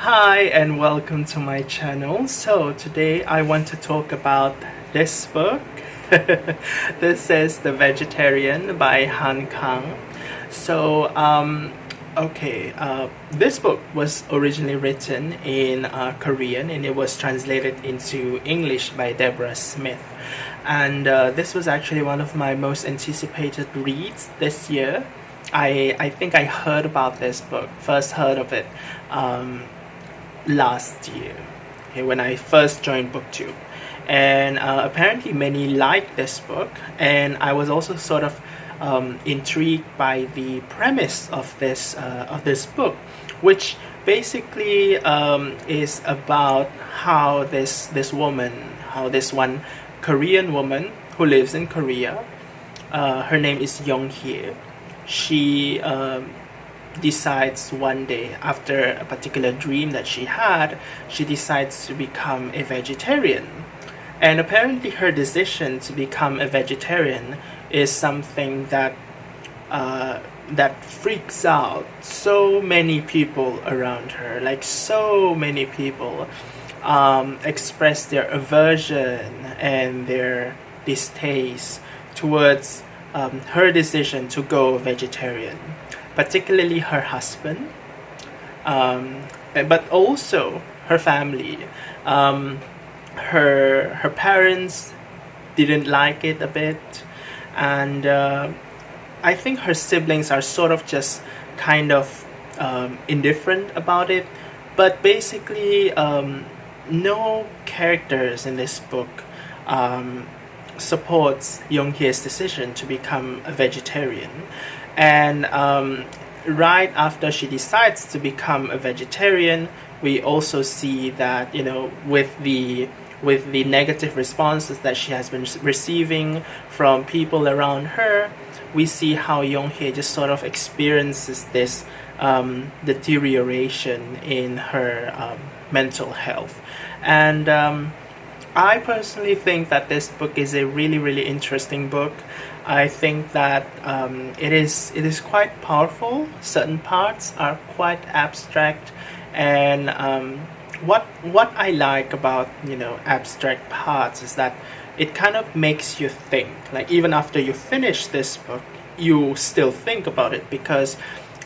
Hi and welcome to my channel. So today I want to talk about this book. This is The Vegetarian by Han Kang. So this book was originally written in Korean and it was translated into English by Deborah Smith. And this was actually one of my most anticipated reads this year. I think I heard about this book, first heard of it last year, okay, when I first joined BookTube, and apparently many liked this book, and I was also sort of intrigued by the premise of this book, which basically is about how this one Korean woman who lives in Korea, her name is Young-hye. She decides one day, after a particular dream that she had, she decides to become a vegetarian. And apparently her decision to become a vegetarian is something that that freaks out so many people around her. Like, so many people express their aversion and their distaste towards her decision to go vegetarian, particularly her husband, but also her family. Her parents didn't like it a bit, and I think her siblings are sort of just kind of indifferent about it. But basically, no characters in this book supports Young-hye's decision to become a vegetarian. And right after she decides to become a vegetarian, we also see that, you know, with the negative responses that she has been receiving from people around her, we see how Young-hye just sort of experiences this deterioration in her mental health. And I personally think that this book is a really interesting book. I think that it is quite powerful. Certain parts are quite abstract, and what I like about, you know, abstract parts is that it kind of makes you think. Like, even after you finish this book, you still think about it, because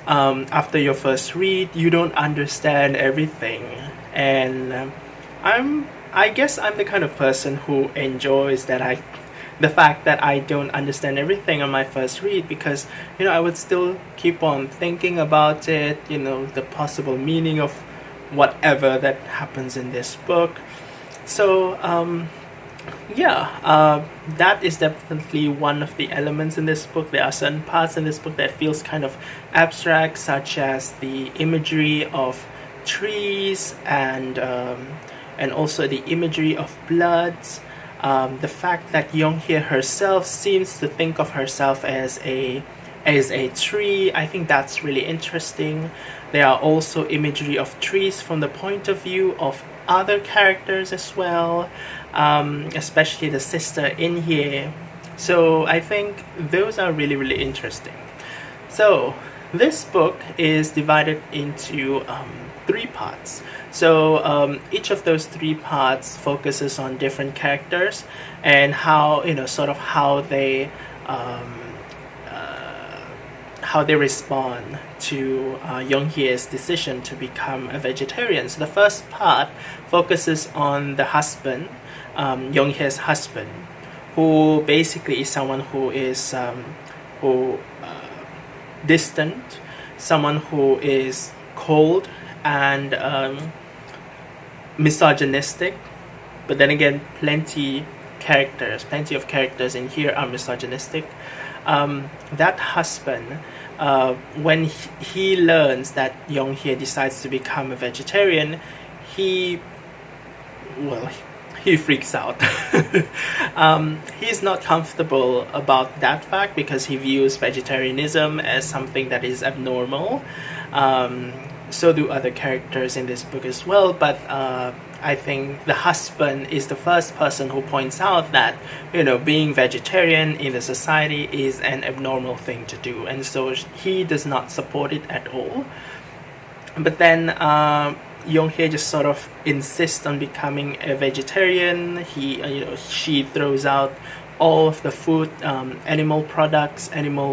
after your first read, you don't understand everything. And I guess I'm the kind of person who enjoys the fact that I don't understand everything on my first read, because, you know, I would still keep on thinking about it, you know, the possible meaning of whatever that happens in this book. So that is definitely one of the elements in this book. There are certain parts in this book that feels kind of abstract, such as the imagery of trees and also the imagery of bloods. The fact that Young-hye herself seems to think of herself as a tree, I think that's really interesting. There are also imagery of trees from the point of view of other characters as well, especially the sister in here. So I think those are really interesting. So this book is divided into 3 parts. So each of those 3 parts focuses on different characters and how, you know, sort of how they respond to Young-hye's decision to become a vegetarian. So the first part focuses on the husband, Young-hye's husband, who basically is someone who is distant, someone who is cold and misogynistic. But then again, plenty of characters in here are misogynistic. That husband, when he learns that Young-hye decides to become a vegetarian, he freaks out. He's not comfortable about that fact, because he views vegetarianism as something that is abnormal. So do other characters in this book as well, but I think the husband is the first person who points out that, you know, being vegetarian in the society is an abnormal thing to do, and so he does not support it at all. But then Young-hye just sort of insists on becoming a vegetarian. She throws out all of the food, animal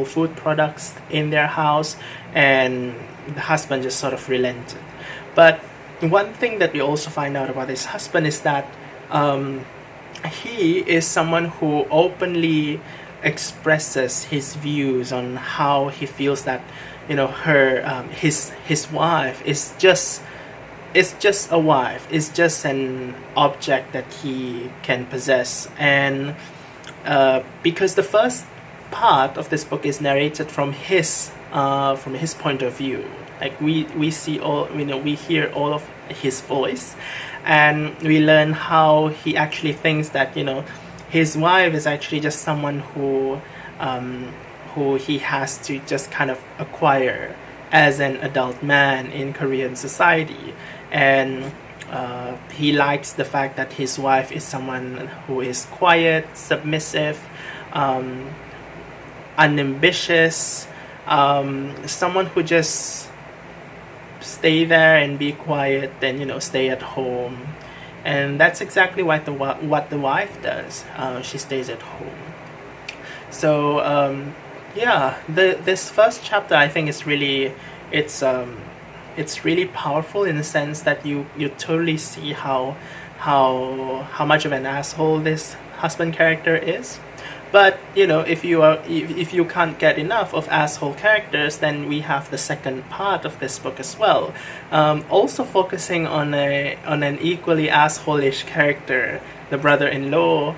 food products in their house, and the husband just sort of relented. But one thing that we also find out about his husband is that he is someone who openly expresses his views on how he feels that his wife is just a wife, is just an object that he can possess. And because the first part of this book is narrated from his point of view, like we see all, we hear all of his voice, and we learn how he actually thinks that his wife is actually just someone who he has to just kind of acquire as an adult man in Korean society. And he likes the fact that his wife is someone who is quiet, submissive, unambitious, someone who just stay there and be quiet and stay at home. And that's exactly what the wife does. She stays at home. So this first chapter, I think, is really it's really powerful in the sense that you totally see how much of an asshole this husband character is. But if you can't get enough of asshole characters, then we have the second part of this book as well, also focusing on an equally asshole-ish character, the brother-in-law.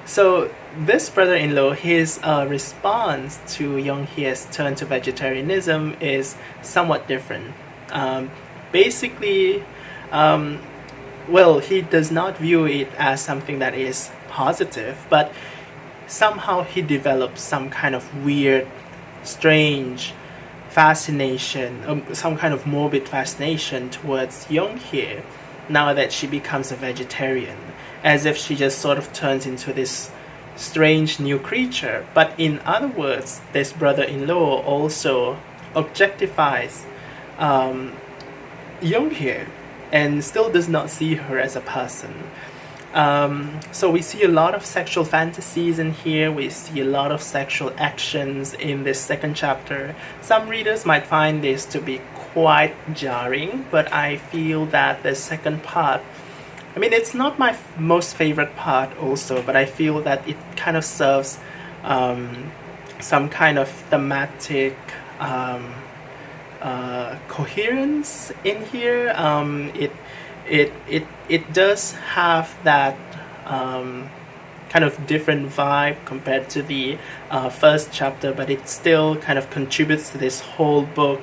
So this brother-in-law, his response to Young-hye's turn to vegetarianism is somewhat different. Basically, he does not view it as something that is positive, but somehow he develops some kind of weird, strange fascination, some kind of morbid fascination towards Young-hye now that she becomes a vegetarian, as if she just sort of turns into this strange new creature. But in other words, this brother-in-law also objectifies Young-hye and still does not see her as a person. So we see a lot of sexual fantasies in here. We see a lot of sexual actions in this second chapter. Some readers might find this to be quite jarring, but I feel that the second part, it's not my most favorite part also, but I feel that it kind of serves some kind of thematic coherence in here. It does have that kind of different vibe compared to the first chapter, but it still kind of contributes to this whole book.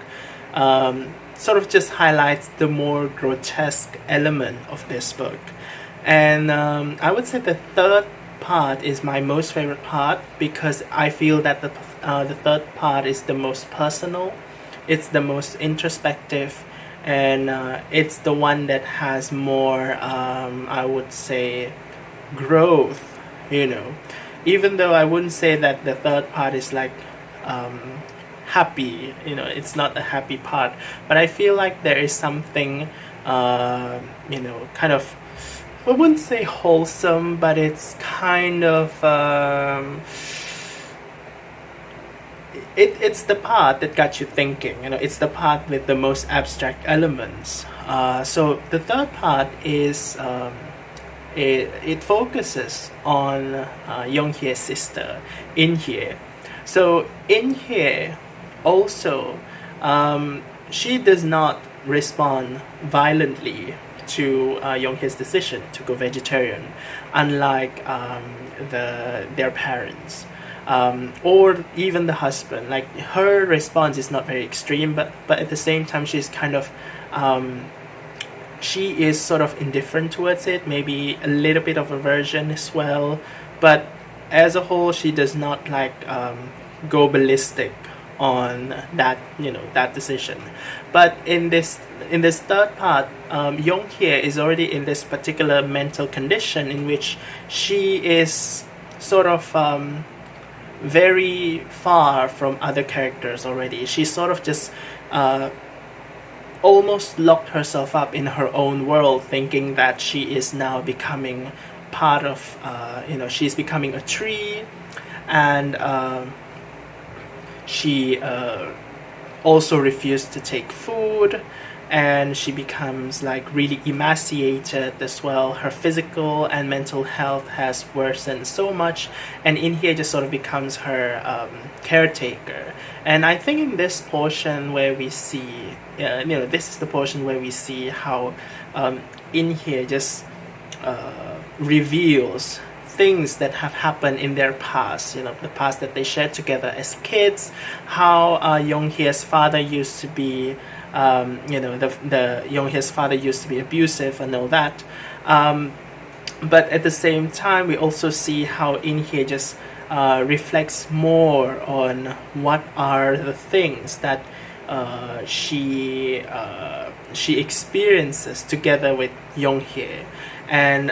Sort of just highlights the more grotesque element of this book. And I would say the third part is my most favorite part, because I feel that the third part is the most personal, it's the most introspective, and it's the one that has more, I would say, growth, even though I wouldn't say that the third part is like happy, it's not a happy part, but I feel like there is something kind of, I wouldn't say wholesome, but it's kind of it's the part that got you thinking. It's the part with the most abstract elements. So the third part is it focuses on Young-hye's sister, In-hye. So In-hye also, she does not respond violently to Young-hye's decision to go vegetarian, unlike their parents. Or even the husband. Like, her response is not very extreme, but at the same time she's kind of she is sort of indifferent towards it, maybe a little bit of aversion as well, but as a whole she does not go ballistic on that that decision. But in this third part, Young-hye is already in this particular mental condition in which she is sort of very far from other characters already. She's sort of just almost locked herself up in her own world, thinking that she is now becoming part of, she's becoming a tree, and she also refused to take food, and she becomes like really emaciated as well. Her physical and mental health has worsened so much, and In Hye just sort of becomes her caretaker. And I think in this portion where we see, this is the portion where we see how In Hye just reveals things that have happened in their past, the past that they shared together as kids, how Yong Hye's father used to be, the Yong Hye's father used to be abusive and all that. But at the same time, we also see how In Hye just reflects more on what are the things that she experiences together with Yong Hye, and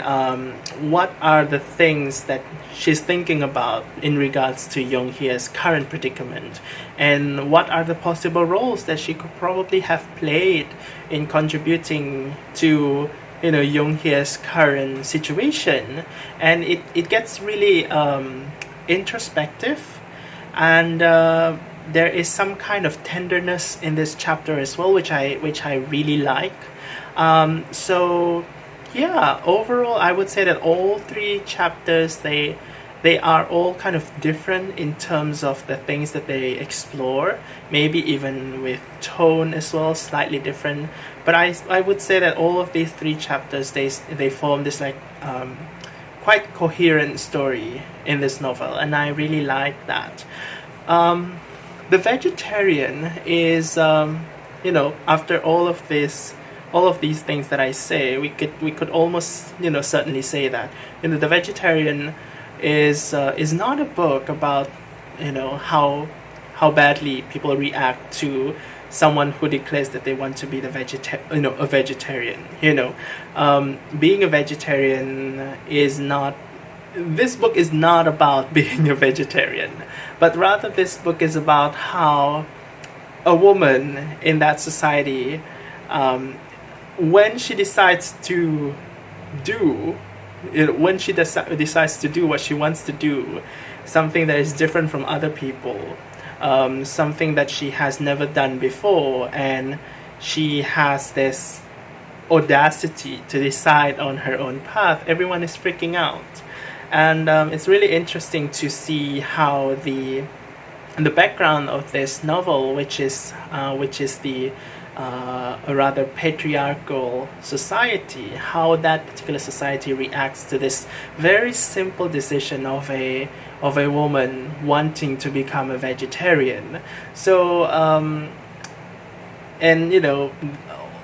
what are the things that she's thinking about in regards to Yong Hye's current predicament, and what are the possible roles that she could probably have played in contributing to Yong Hye's current situation. And it gets really introspective, and there is some kind of tenderness in this chapter as well, which I really like. So yeah, overall I would say that all three chapters, they are all kind of different in terms of the things that they explore, maybe even with tone as well, slightly different. But I would say that all of these three chapters, they form this like quite coherent story in this novel, and I really like that. The vegetarian is, after all of these things that I say, we could almost certainly say that the vegetarian is not a book about how badly people react to someone who declares that they want to be a vegetarian. Being a vegetarian is not. This book is not about being a vegetarian, but rather this book is about how a woman in that society, when she decides to do, decides to do what she wants to do, something that is different from other people, something that she has never done before, and she has this audacity to decide on her own path, everyone is freaking out. And it's really interesting to see how the background of this novel, which is the a rather patriarchal society, how that particular society reacts to this very simple decision of a woman wanting to become a vegetarian. So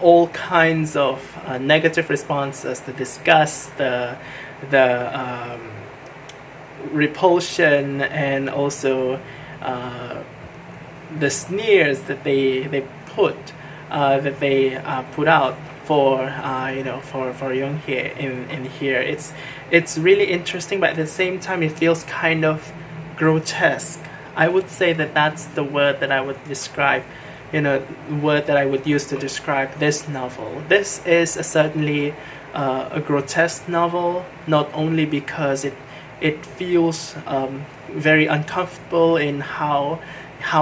all kinds of negative responses, the disgust, the repulsion, and also the sneers that they put out for Yong Hye in here. It's really interesting, but at the same time it feels kind of grotesque. I would say that that's the word that I would describe, word that I would use to describe this novel. This is certainly a grotesque novel, not only because it feels very uncomfortable in how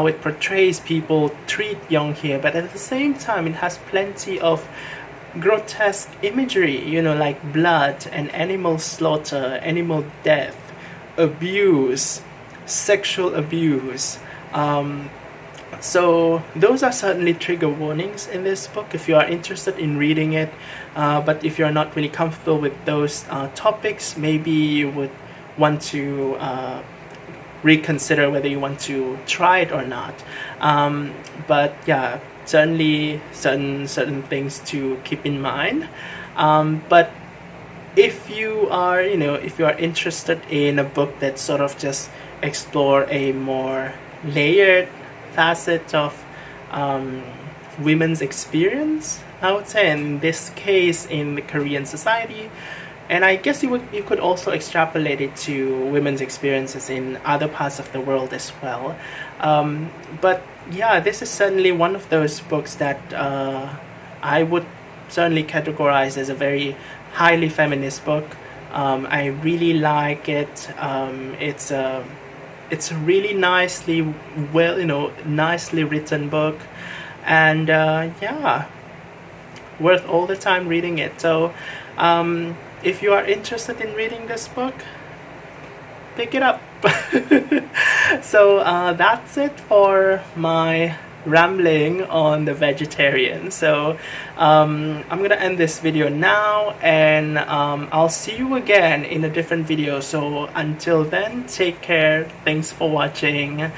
it portrays people treat Yong Hye, but at the same time it has plenty of grotesque imagery, like blood and animal slaughter, animal death, abuse, sexual abuse. So those are certainly trigger warnings in this book if you are interested in reading it, but if you're not really comfortable with those topics, maybe you would want to reconsider whether you want to try it or not. But yeah, certainly certain things to keep in mind. But if you are interested in a book that sort of just explore a more layered facet of women's experience, I would say, in this case in the Korean society, and I guess you could also extrapolate it to women's experiences in other parts of the world as well. But yeah, this is certainly one of those books that I would certainly categorize as a very highly feminist book. I really like it. It's a really nicely nicely written book, and yeah, worth all the time reading it. So if you are interested in reading this book, pick it up. So that's it for my rambling on The Vegetarian. So I'm gonna end this video now, and I'll see you again in a different video. So until then, take care, thanks for watching,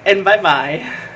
and bye bye.